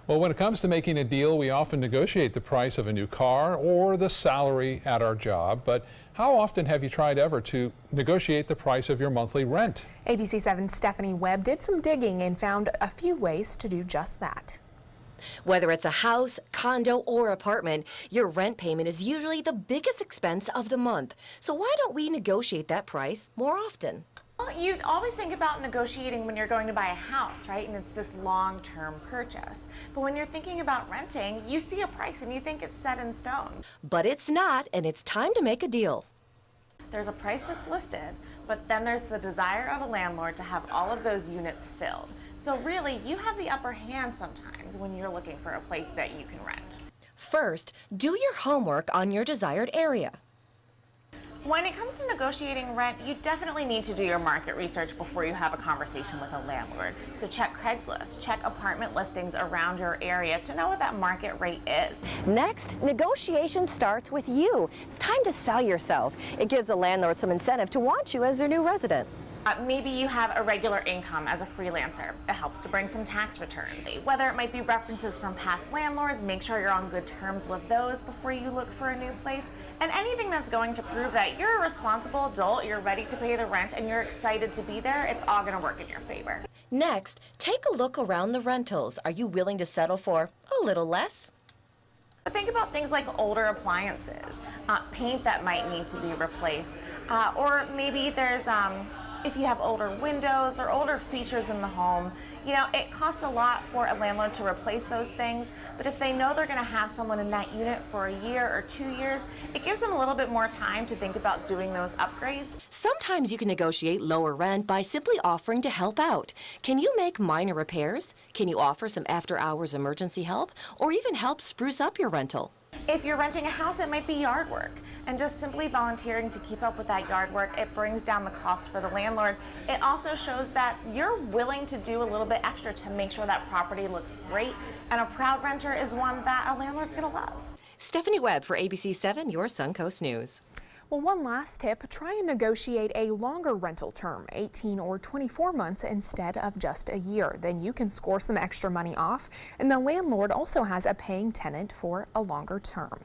Well, when it comes to making a deal, we often negotiate the price of a new car or the salary at our job. But how often have you tried ever to negotiate the price of your monthly rent? ABC 7's Stephanie Webb did some digging and found a few ways to do just that. Whether it's a house, condo, or apartment, your rent payment is usually the biggest expense of the month. So why don't we negotiate that price more often? Well, you always think about negotiating when you're going to buy a house, right? And it's this long-term purchase. But when you're thinking about renting, you see a price and you think it's set in stone. But it's not, and it's time to make a deal. There's a price that's listed, but then there's the desire of a landlord to have all of those units filled. So really, you have the upper hand sometimes when you're looking for a place that you can rent. First, do your homework on your desired area. When it comes to negotiating rent, you definitely need to do your market research before you have a conversation with a landlord. So check Craigslist, check apartment listings around your area to know what that market rate is. Next, negotiation starts with you. It's time to sell yourself. It gives a landlord some incentive to want you as their new resident. Maybe you have a regular income as a freelancer. It helps to bring some tax returns. Whether it might be references from past landlords, make sure you're on good terms with those before you look for a new place. And anything that's going to prove that you're a responsible adult, you're ready to pay the rent, and you're excited to be there, it's all going to work in your favor. Next, take a look around the rentals. Are you willing to settle for a little less? Think about things like older appliances, paint that might need to be replaced, or maybe there's if you have older windows or older features in the home, you know, it costs a lot for a landlord to replace those things, but if they know they're going to have someone in that unit for a year or 2 years, it gives them a little bit more time to think about doing those upgrades. Sometimes you can negotiate lower rent by simply offering to help out. Can you make minor repairs? Can you offer some after-hours emergency help, or even help spruce up your rental? If you're renting a house, it might be yard work, and just simply volunteering to keep up with that yard work, it brings down the cost for the landlord. It also shows that you're willing to do a little bit extra to make sure that property looks great, and a proud renter is one that a landlord's going to love. Stephanie Webb for ABC 7, your Suncoast News. Well, one last tip, try and negotiate a longer rental term, 18 or 24 months instead of just a year. Then you can score some extra money off, and the landlord also has a paying tenant for a longer term.